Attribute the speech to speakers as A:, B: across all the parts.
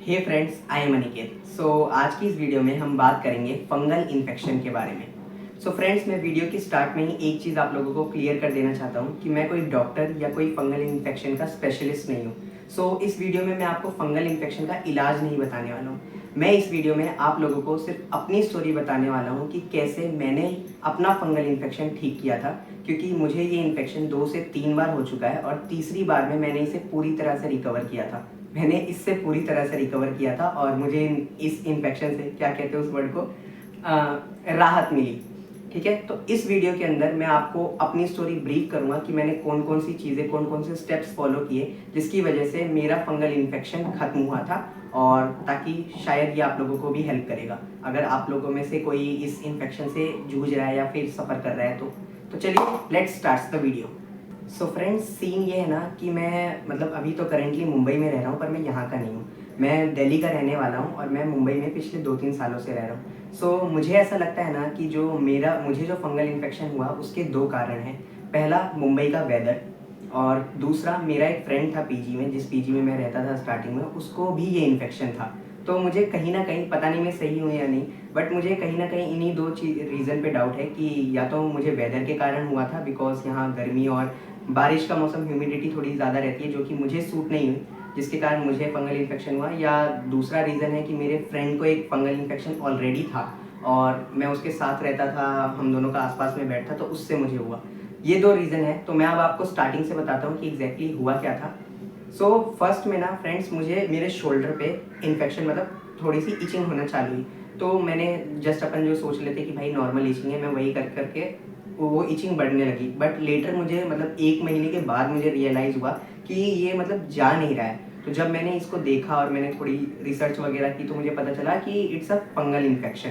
A: Hey friends, I am Aniket. आज की इस वीडियो में हम बात करेंगे फंगल इन्फेक्शन के बारे में। फ्रेंड्स, मैं वीडियो की स्टार्ट में ही एक चीज़ आप लोगों को क्लियर कर देना चाहता हूँ कि मैं कोई डॉक्टर या कोई फंगल इन्फेक्शन का स्पेशलिस्ट नहीं हूँ। इस वीडियो में मैं आपको फंगल इन्फेक्शन का इलाज नहीं बताने वाला हूँ। मैं इस वीडियो में आप लोगों को सिर्फ अपनी स्टोरी बताने वाला हूँ कि कैसे मैंने अपना फंगल इन्फेक्शन ठीक किया था, क्योंकि मुझे ये इन्फेक्शन 2 से 3 बार हो चुका है और तीसरी बार में मैंने इसे पूरी तरह से रिकवर किया था। मैंने इससे पूरी तरह से रिकवर किया था और मुझे इस इन्फेक्शन से, क्या कहते हैं उस वर्ड को, राहत मिली। ठीक है, तो इस वीडियो के अंदर मैं आपको अपनी स्टोरी ब्रीफ करूंगा कि मैंने कौन कौन सी चीज़ें, कौन कौन से स्टेप्स फॉलो किए जिसकी वजह से मेरा फंगल इन्फेक्शन खत्म हुआ था, और ताकि शायद ये आप लोगों को भी हेल्प करेगा अगर आप लोगों में से कोई इस इन्फेक्शन से जूझ रहा है या फिर सफ़र कर रहा है। तो चलिए let's start the video. Friends, scene ये है ना कि मैं अभी तो करेंटली मुंबई में रह रहा हूँ, पर मैं यहाँ का नहीं हूँ। मैं दिल्ली का रहने वाला हूँ और मैं मुंबई में पिछले 2-3 सालों से रह रहा हूँ। मुझे ऐसा लगता है ना कि मुझे जो फंगल इन्फेक्शन हुआ उसके 2 कारण हैं। पहला, मुंबई का वेदर, और दूसरा, मेरा एक फ्रेंड था पीजी में, जिस पीजी में मैं रहता था स्टार्टिंग में, उसको भी ये इन्फेक्शन था। तो मुझे कहीं ना कहीं, पता नहीं मैं सही हूँ या नहीं, बट मुझे कहीं ना कहीं इन्हीं 2 चीज़ रीज़न पे डाउट है कि या तो मुझे वेदर के कारण हुआ था, बिकॉज यहाँ गर्मी और बारिश का मौसम, ह्यूमिडिटी थोड़ी ज़्यादा रहती है जो कि मुझे सूट नहीं हुई, जिसके कारण मुझे फंगल इन्फेक्शन हुआ। या दूसरा रीज़न है कि मेरे फ्रेंड को एक फंगल इन्फेक्शन ऑलरेडी था और मैं उसके साथ रहता था, हम दोनों का आसपास में बैठता, तो उससे मुझे हुआ। ये 2 रीज़न है। तो मैं अब आपको स्टार्टिंग से बताता हूँ कि एग्जैक्टली हुआ क्या था। फर्स्ट में ना फ्रेंड्स, मुझे मेरे शोल्डर पे इन्फेक्शन, थोड़ी सी इचिंग होना चालू हुई। तो मैंने जस्ट, अपन जो सोच लेते कि भाई नॉर्मल इचिंग है, मैं वही कर करके वो इचिंग बढ़ने लगी। बट लेटर मुझे 1 महीने के बाद मुझे रियलाइज़ हुआ कि ये जा नहीं रहा है। तो जब मैंने इसको देखा और मैंने थोड़ी रिसर्च वगैरह की, तो मुझे पता चला कि इट्स अ फंगल इन्फेक्शन।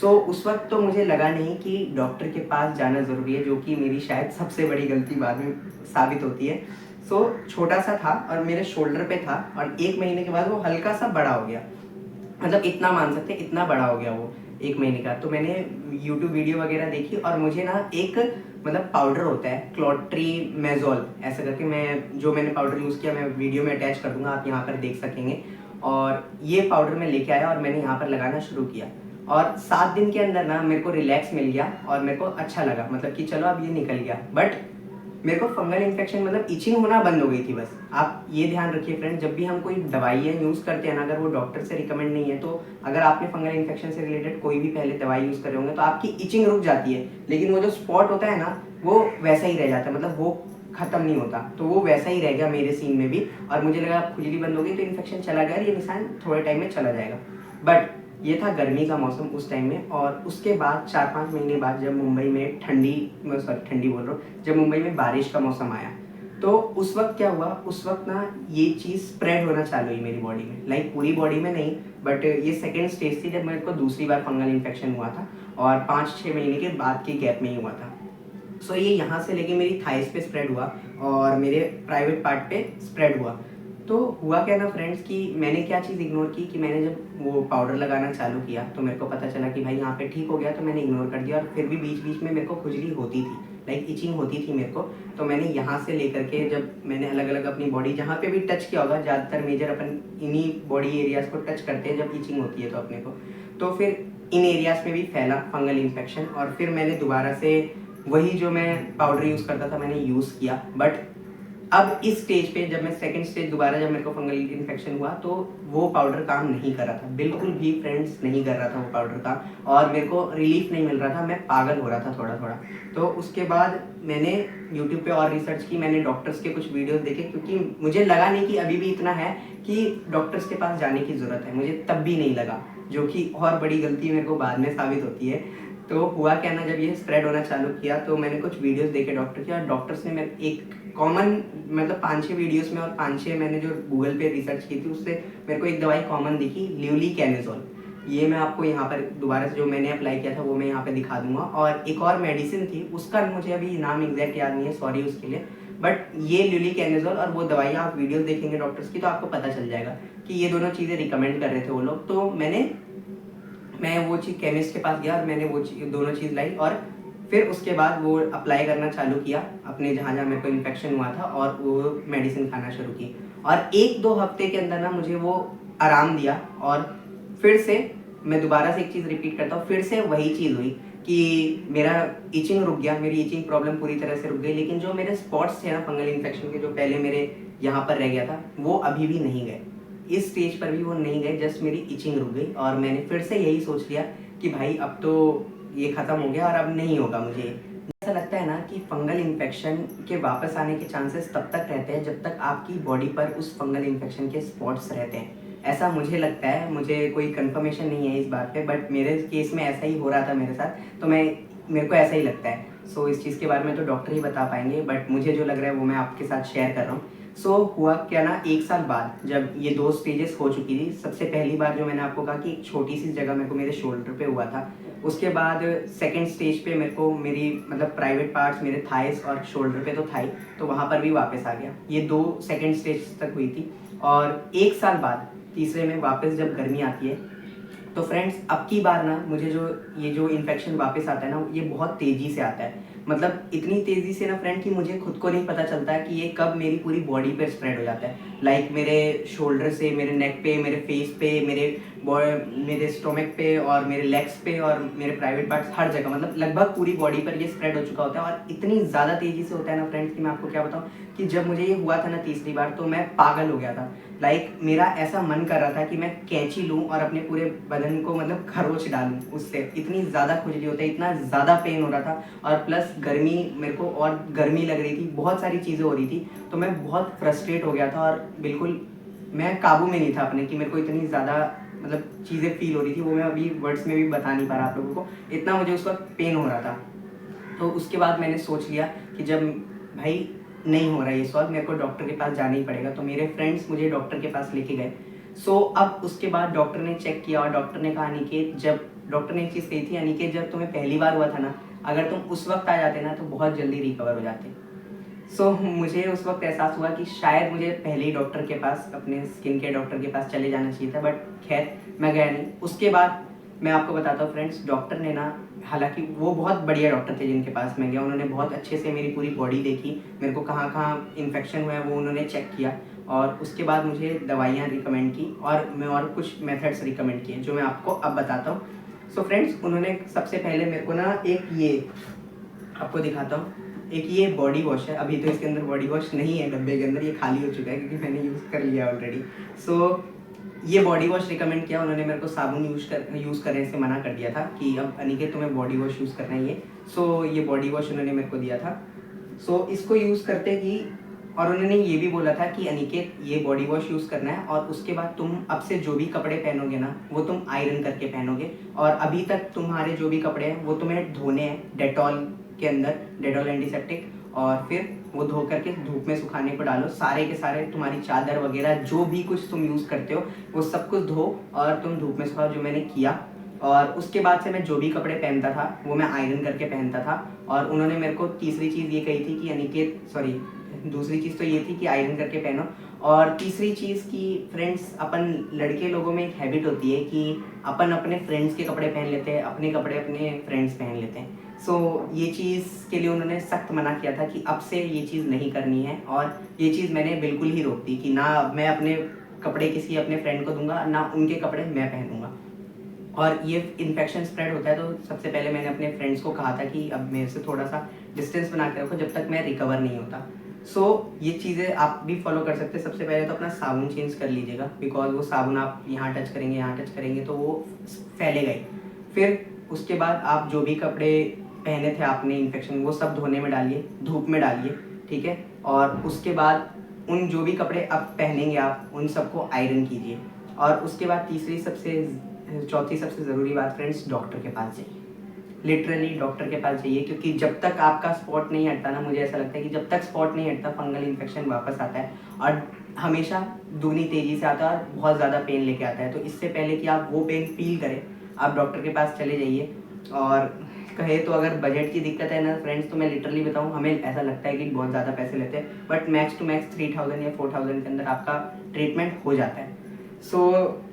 A: उस वक्त तो मुझे लगा नहीं कि डॉक्टर के पास जाना ज़रूरी है, जो कि मेरी शायद सबसे बड़ी गलती बाद में साबित होती है। छोटा सा था और मेरे शोल्डर पे था, और 1 महीने के बाद वो हल्का सा बड़ा हो गया। इतना मान सकते हैं, इतना बड़ा हो गया वो 1 महीने का। तो मैंने यूट्यूब वीडियो वगैरह देखी और मुझे ना एक पाउडर होता है क्लोट्रीमेज़ोल ऐसा करके, मैंने पाउडर यूज़ किया, मैं वीडियो में अटैच कर दूंगा, आप यहाँ पर देख सकेंगे। और ये पाउडर मैं लेके आया और मैंने यहाँ पर लगाना शुरू किया, और 7 दिन के अंदर ना मेरे को रिलैक्स मिल गया और मेरे को अच्छा लगा, कि चलो अब ये निकल गया। बट मेरे को फंगल इन्फेक्शन, इचिंग होना बंद हो गई थी बस। आप ये ध्यान रखिए फ्रेंड, जब भी हम कोई दवाइयाँ यूज़ करते हैं ना, अगर वो डॉक्टर से रिकमेंड नहीं है, तो अगर आपने फंगल इन्फेक्शन से रिलेटेड कोई भी पहले दवाई यूज़ करे होंगे तो आपकी इचिंग रुक जाती है, लेकिन वो जो स्पॉट होता है ना, वो वैसा ही रह जाता है, वो खत्म नहीं होता। तो वो वैसा ही रह गया मेरे सीन में भी, और मुझे लगा खुजली बंद हो गई तो इन्फेक्शन चला गया और ये निशान थोड़े टाइम में चला जाएगा। बट ये था गर्मी का मौसम उस टाइम में, और उसके बाद 4-5 महीने बाद जब मुंबई में ठंडी बोल रहा हूँ, जब मुंबई में बारिश का मौसम आया, तो उस वक्त क्या हुआ, उस वक्त ना ये चीज़ स्प्रेड होना चालू हुई मेरी बॉडी में, पूरी बॉडी में नहीं, बट ये सेकेंड स्टेज थी जब मेरे को दूसरी बार फंगल इन्फेक्शन हुआ था, और 5-6 महीने के बाद के गैप में ही हुआ था। ये यहाँ से लेके मेरी थाइस पे स्प्रेड हुआ और मेरे प्राइवेट पार्ट पे स्प्रेड हुआ। तो हुआ क्या ना फ्रेंड्स, कि मैंने क्या चीज़ इग्नोर की, कि मैंने जब वो पाउडर लगाना चालू किया तो मेरे को पता चला कि भाई यहाँ पे ठीक हो गया, तो मैंने इग्नोर कर दिया, और फिर भी बीच बीच में मेरे को खुजली होती थी, इचिंग होती थी मेरे को। तो मैंने यहाँ से लेकर के, जब मैंने अलग अलग अपनी बॉडी जहाँ पे भी टच किया होगा, ज़्यादातर मेजर अपन इन्हीं बॉडी एरियाज़ को टच करते हैं जब इचिंग होती है तो अपने को, तो फिर इन एरियाज़ में भी फैला फंगल इन्फेक्शन, और फिर मैंने दोबारा से वही जो मैं पाउडर यूज़ करता था मैंने यूज़ किया। बट अब इस स्टेज पे, जब मैं सेकंड स्टेज दोबारा, जब मेरे को फंगल इन्फेक्शन हुआ, तो वो पाउडर काम नहीं कर रहा था, बिल्कुल भी फ्रेंड्स नहीं कर रहा था वो पाउडर का, और मेरे को रिलीफ नहीं मिल रहा था, मैं पागल हो रहा था थोड़ा थोड़ा। तो उसके बाद मैंने यूट्यूब पे और रिसर्च की, मैंने डॉक्टर्स के कुछ वीडियोस देखे, क्योंकि मुझे लगा नहीं कि अभी भी इतना है कि डॉक्टर्स के पास जाने की ज़रूरत है, मुझे तब भी नहीं लगा, जो कि और बड़ी गलती मेरे को बाद में साबित होती है। तो हुआ क्या ना, जब ये स्प्रेड होना चालू किया तो मैंने कुछ वीडियोस देखे डॉक्टर के, और डॉक्टर्स ने मेरे एक कॉमन, 5-6 वीडियोस में और 5-6 मैंने जो गूगल पे रिसर्च की थी, उससे मेरे को एक दवाई कॉमन दिखी, ल्यूलिकैनिजोल। ये मैं आपको यहाँ पर दोबारा से, जो मैंने अप्लाई किया था वो मैं यहाँ पे दिखा दूंगा। और एक और मेडिसिन थी, उसका मुझे अभी नाम एग्जैक्ट याद नहीं है, सॉरी उसके लिए। बट ये ल्यूलिकैनिजोल और वो दवाइयाँ, आप वीडियोस देखेंगे डॉक्टर्स की तो आपको पता चल जाएगा कि ये दोनों चीज़ें रिकमेंड कर रहे थे वो लोग। तो मैं वो चीज़ केमिस्ट के पास गया और मैंने वो दोनों चीज़ लाई, और फिर उसके बाद वो अप्लाई करना चालू किया अपने जहाँ जहाँ मेरे को इन्फेक्शन हुआ था, और वो मेडिसिन खाना शुरू की। और 1-2 हफ्ते के अंदर ना मुझे वो आराम दिया और फिर से मैं दोबारा से एक चीज़ रिपीट करता हूँ, फिर से वही चीज़ हुई कि मेरा इचिंग रुक गया, मेरी इचिंग प्रॉब्लम पूरी तरह से रुक गई, लेकिन जो मेरे स्पॉट्स थे ना फंगल इन्फेक्शन के, जो पहले मेरे यहाँ पर रह गया था, वो अभी भी नहीं गए। इस स्टेज पर भी वो नहीं गए, जस्ट मेरी इचिंग रुक गई और मैंने फिर से यही सोच लिया कि भाई अब तो ये ख़त्म हो गया और अब नहीं होगा मुझे। ऐसा लगता है ना कि फंगल इन्फेक्शन के वापस आने के चांसेस तब तक रहते हैं जब तक आपकी बॉडी पर उस फंगल इन्फेक्शन के स्पॉट्स रहते हैं। ऐसा मुझे लगता है, मुझे कोई कंफर्मेशन नहीं है इस बात पे, बट मेरे केस में ऐसा ही हो रहा था मेरे साथ, तो मेरे को ऐसा ही लगता है। सो इस चीज़ के बारे में तो डॉक्टर ही बता पाएंगे, बट मुझे जो लग रहा है वो मैं आपके साथ शेयर कर रहा हूँ। सो हुआ क्या ना, 1 साल बाद जब ये 2 स्टेजेस हो चुकी थी, सबसे पहली बार जो मैंने आपको कहा कि एक छोटी सी जगह मेरे को मेरे शोल्डर पे हुआ था, उसके बाद सेकंड स्टेज पे मेरे को मेरी मतलब प्राइवेट पार्ट्स मेरे थाइस और शोल्डर पे तो था ही, तो वहाँ पर भी वापस आ गया। ये 2 सेकंड स्टेज तक हुई थी और 1 साल बाद तीसरे में वापस जब गर्मी आती है, तो फ्रेंड्स अब की बार ना मुझे जो इन्फेक्शन वापस आता है ना, ये बहुत तेज़ी से आता है। मतलब इतनी तेज़ी से ना फ्रेंड कि मुझे खुद को नहीं पता चलता है कि ये कब मेरी पूरी बॉडी पे स्प्रेड हो जाता है। लाइक मेरे शोल्डर से मेरे नेक पे, मेरे फेस पे, मेरे स्टोमक पे और मेरे लेग्स पे और मेरे प्राइवेट पार्ट्स, हर जगह, मतलब लगभग पूरी बॉडी पर ये स्प्रेड हो चुका होता है। और इतनी ज़्यादा तेज़ी से होता है ना फ्रेंड्स कि मैं आपको क्या बताऊँ, कि जब मुझे ये हुआ था ना तीसरी बार, तो मैं पागल हो गया था। लाइक मेरा ऐसा मन कर रहा था कि मैं कैंची लूँ और अपने पूरे बदन को मतलब खरोच डालूँ उससे, इतनी ज़्यादा खुजली होता है, इतना ज़्यादा पेन हो रहा था। और प्लस गर्मी, मेरे को और गर्मी लग रही थी, बहुत सारी चीज़ें हो रही थी, तो मैं बहुत फ्रस्ट्रेट हो गया था और बिल्कुल मैं काबू में नहीं था अपने, कि मेरे को इतनी ज़्यादा मतलब चीज़ें फील हो रही थी, वो मैं अभी वर्ड्स में भी बता नहीं पा रहा आप लोगों को, इतना मुझे उस वक्त पेन हो रहा था। तो उसके बाद मैंने सोच लिया कि जब भाई नहीं हो रहा है ये सॉल्व, मेरे को डॉक्टर के पास जाना ही पड़ेगा, तो मेरे फ्रेंड्स मुझे डॉक्टर के पास लेके गए। सो अब उसके बाद डॉक्टर ने चेक किया और डॉक्टर ने कहा, अनिकेत, जब डॉक्टर ने एक चीज़ कही थी, अनिकेत जब तुम्हें पहली बार हुआ था ना, अगर तुम उस वक्त आ जाते ना तो बहुत जल्दी रिकवर हो जाते। सो मुझे उस वक्त एहसास हुआ कि शायद मुझे पहले ही डॉक्टर के पास, अपने स्किन के डॉक्टर के पास चले जाना चाहिए था, बट खैर मैं गया नहीं। उसके बाद मैं आपको बताता हूँ फ्रेंड्स, डॉक्टर ने ना, हालांकि वो बहुत बढ़िया डॉक्टर थे जिनके पास मैं गया, उन्होंने बहुत अच्छे से मेरी पूरी बॉडी देखी, मेरे को कहाँ कहाँ इन्फेक्शन हुआ है वो उन्होंने चेक किया और उसके बाद मुझे दवाइयाँ रिकमेंड की और मैं और कुछ मेथड्स रिकमेंड किए जो मैं आपको अब बताता हूँ। सो फ्रेंड्स, उन्होंने सबसे पहले मेरे को ना एक ये आपको दिखाता हूँ, एक ये बॉडी वॉश है, अभी तो इसके अंदर बॉडी वॉश नहीं है डब्बे के अंदर, ये खाली हो चुका है क्योंकि मैंने यूज़ कर लिया ऑलरेडी। सो ये बॉडी वॉश रिकमेंड किया उन्होंने मेरे को, साबुन यूज़ करने से मना कर दिया था कि अब अनिकेत तुम्हें बॉडी वॉश यूज़ करना ही है। सो ये बॉडी वॉश उन्होंने मेरे को दिया था। सो इसको यूज़ करते ही, और उन्होंने ये भी बोला था कि अनिकेत ये बॉडी वॉश यूज़ करना है और उसके बाद तुम अब से जो भी कपड़े पहनोगे ना वो तुम आयरन करके पहनोगे, और अभी तक तुम्हारे जो भी कपड़े हैं वो तुम्हें धोने हैं डेटॉल के अंदर, डेटॉल एंटीसेप्टिक, और फिर वो धो करके धूप में सुखाने को डालो, सारे के सारे तुम्हारी चादर वगैरह जो भी कुछ तुम यूज़ करते हो वो सब कुछ धो और तुम धूप में सुखाओ, जो मैंने किया। और उसके बाद से मैं जो भी कपड़े पहनता था वो मैं आयरन करके पहनता था। और उन्होंने मेरे को तीसरी चीज़ ये कही थी कि अनिकेत, सॉरी, दूसरी चीज़ तो ये थी कि आयरन करके पहनो, और तीसरी चीज़ कि फ्रेंड्स, अपन लड़के लोगों में एक हैबिट होती है कि अपन अपने फ्रेंड्स के कपड़े पहन लेते हैं, अपने कपड़े अपने फ्रेंड्स पहन लेते हैं। सो ये चीज़ के लिए उन्होंने सख्त मना किया था कि अब से ये चीज़ नहीं करनी है, और ये चीज़ मैंने बिल्कुल ही रोक दी कि ना मैं अपने कपड़े किसी अपने फ्रेंड को दूंगा, ना उनके कपड़े मैं पहनूंगा। और ये इन्फेक्शन स्प्रेड होता है, तो सबसे पहले मैंने अपने फ्रेंड्स को कहा था कि अब मेरे से थोड़ा सा डिस्टेंस बना के रखो जब तक मैं रिकवर नहीं होता। सो ये चीज़ें आप भी फॉलो कर सकते हैं। सबसे पहले तो अपना साबुन चेंज कर लीजिएगा, बिकॉज वो साबुन आप यहाँ टच करेंगे, यहाँ टच करेंगे तो वो फैलेगा ही। फिर उसके बाद आप जो भी कपड़े पहने थे आपने इन्फेक्शन, वो सब धोने में डालिए, धूप में डालिए, ठीक है। और उसके बाद उन जो भी कपड़े अब पहनेंगे आप उन सबको आयरन कीजिए। और उसके बाद चौथी सबसे ज़रूरी बात फ्रेंड्स, डॉक्टर के पास जाइए, लिटरली डॉक्टर के पास जाइए, क्योंकि जब तक आपका स्पॉट नहीं हटता ना, मुझे ऐसा लगता है कि जब तक स्पॉट नहीं हटता फंगल इन्फेक्शन वापस आता है और हमेशा दुगनी तेज़ी से आता है और बहुत ज़्यादा पेन लेके आता है। तो इससे पहले कि आप वो पेन फील करें, आप डॉक्टर के पास चले जाइए। और कहे तो अगर बजट की दिक्कत है ना फ्रेंड्स, तो मैं लिटरली बताऊँ, हमें ऐसा लगता है कि बहुत ज़्यादा पैसे लेते हैं, बट मैक्स टू मैक्स 3000 या 4000 के अंदर आपका ट्रीटमेंट हो जाता है। सो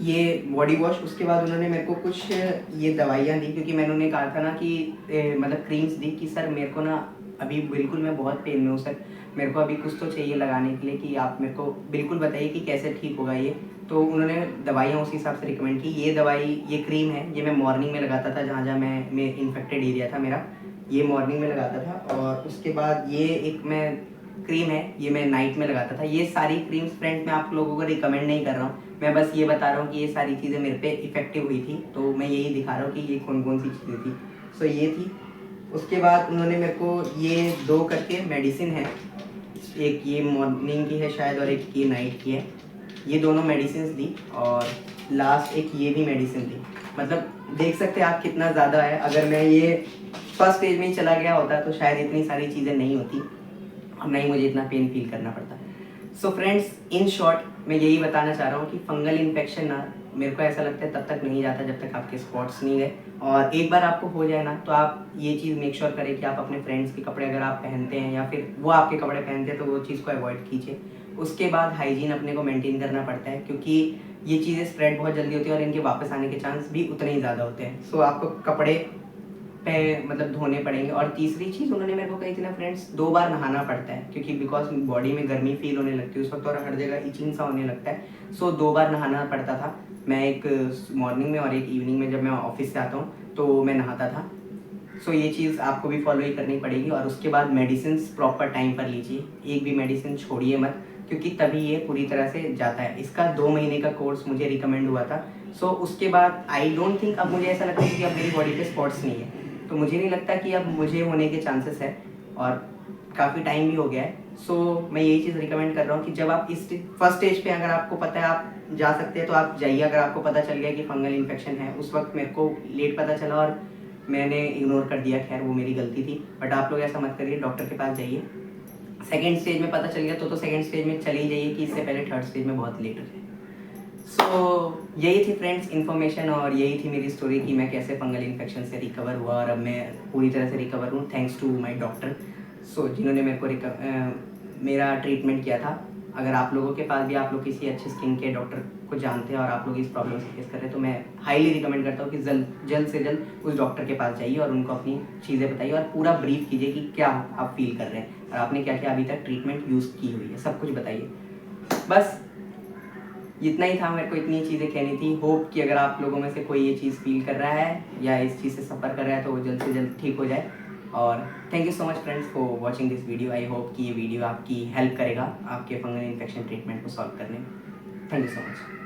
A: ये बॉडी वॉश, उसके बाद उन्होंने मेरे को कुछ ये दवाइयाँ दी, क्योंकि मैंने उन्हें कहा था ना कि मतलब क्रीम्स दी कि सर मेरे को ना अभी बिल्कुल मैं बहुत पेन में हूँ सर, मेरे को अभी कुछ तो चाहिए लगाने के लिए, कि आप मेरे को बिल्कुल बताइए कि कैसे ठीक होगा ये। तो उन्होंने दवाइयाँ उसी हिसाब से रिकमेंड की। ये दवाई, ये क्रीम है, ये मैं मॉर्निंग में लगाता था जहाँ जहाँ मैं इन्फेक्टेड एरिया था मेरा, ये मॉर्निंग में लगाता था। और उसके बाद ये एक मैं क्रीम है, ये मैं नाइट में लगाता था। ये सारी क्रीम्स फ्रेंड्स मैं आप लोगों को रिकमेंड नहीं कर रहा हूँ, मैं बस ये बता रहा हूँ कि ये सारी चीज़ें मेरे पे इफेक्टिव हुई थी, तो मैं यही दिखा रहा हूँ कि ये कौन कौन सी चीज़ें थी। सो ये थी। उसके बाद उन्होंने मेरे को ये 2 करके मेडिसिन है, एक ये मॉर्निंग की है शायद और एक ये नाइट की है, ये दोनों मेडिसिन दी। और लास्ट एक ये भी मेडिसिन दी। मतलब देख सकते हैं आप कितना ज़्यादा है। अगर मैं ये फर्स्ट स्टेज में ही चला गया होता तो शायद इतनी सारी चीज़ें नहीं होती और नहीं मुझे इतना पेन फील करना पड़ता। सो फ्रेंड्स, इन शॉर्ट मैं यही बताना चाह रहा हूँ कि फंगल इन्फेक्शन ना, मेरे को ऐसा लगता है तब तक नहीं जाता जब तक आपके स्पॉट्स नहीं गए। और एक बार आपको हो जाए ना, तो आप ये चीज़ मेक श्योर करें कि आप अपने फ्रेंड्स के कपड़े अगर आप पहनते हैं या फिर वो आपके कपड़े पहनते हैं तो वो चीज़ को अवॉइड कीजिए। उसके बाद हाइजीन अपने को मेंटेन करना पड़ता है, क्योंकि ये चीज़ें स्प्रेड बहुत जल्दी होती है और इनके वापस आने के चांस भी उतने ही ज़्यादा होते हैं। सो आपको कपड़े पे मतलब धोने पड़ेंगे। और तीसरी चीज़ उन्होंने मेरे को कही थी ना फ्रेंड्स, 2 बार नहाना पड़ता है, क्योंकि बिकॉज बॉडी में गर्मी फील होने लगती है उस वक्त और हर जगह इचिंग सा होने लगता है। सो 2 बार नहाना पड़ता था। मैं एक मॉर्निंग में और एक इवनिंग में, जब मैं ऑफिस से आता हूँ तो मैं नहाता था। सो ये चीज़ आपको भी फॉलो ही करनी पड़ेगी। और उसके बाद मेडिसिन प्रॉपर टाइम पर लीजिए, एक भी मेडिसिन छोड़िए मत, क्योंकि तभी ये पूरी तरह से जाता है। इसका 2 महीने का कोर्स मुझे रिकमेंड हुआ था। सो उसके बाद आई डोंट थिंक, अब मुझे ऐसा लगता है कि अब मेरी बॉडी पे स्पॉट्स नहीं है, तो मुझे नहीं लगता कि अब मुझे होने के चांसेस है और काफ़ी टाइम भी हो गया है। सो मैं यही चीज़ रिकमेंड कर रहा हूँ कि जब आप इस फर्स्ट स्टेज पे अगर आपको पता है आप जा सकते हैं तो आप जाइए। अगर आपको पता चल गया कि फंगल इन्फेक्शन है, उस वक्त मेरे को लेट पता चला और मैंने इग्नोर कर दिया, खैर वो मेरी गलती थी। बट आप लोग ऐसा मत करिए, डॉक्टर के पास जाइए। सेकेंड स्टेज में पता चल गया तो सेकेंड स्टेज में चले ही जाइए, कि इससे पहले थर्ड स्टेज में बहुत लेट हो जाए। सो यही थी फ्रेंड्स इन्फॉर्मेशन, और यही थी मेरी स्टोरी कि मैं कैसे फंगल इन्फेक्शन से रिकवर हुआ और अब मैं पूरी तरह से रिकवर हूँ थैंक्स टू माय डॉक्टर। सो जिन्होंने मेरे को मेरा ट्रीटमेंट किया था। अगर आप लोगों के पास भी, आप लोग किसी अच्छे स्किन के डॉक्टर को जानते हैं और आप लोग इस प्रॉब्लम से फेस कर रहे हैं, तो मैं हाईली रिकमेंड करता हूँ कि जल्द से जल्द उस डॉक्टर के पास जाइए और उनको अपनी चीज़ें बताइए और पूरा ब्रीफ कीजिए कि क्या आप फील कर रहे हैं और आपने क्या क्या अभी तक ट्रीटमेंट यूज़ की हुई है, सब कुछ बताइए। बस इतना ही था, मेरे को इतनी चीज़ें कहनी थी। होप कि अगर आप लोगों में से कोई ये चीज़ फील कर रहा है या इस चीज़ से सफ़र कर रहा है तो वो जल्द से जल्द ठीक हो जाए। और thank you so much friends for watching this video. I hope कि ये वीडियो आपकी हेल्प करेगा आपके फंगल इन्फेक्शन ट्रीटमेंट को सॉल्व करने में। Thank you so much.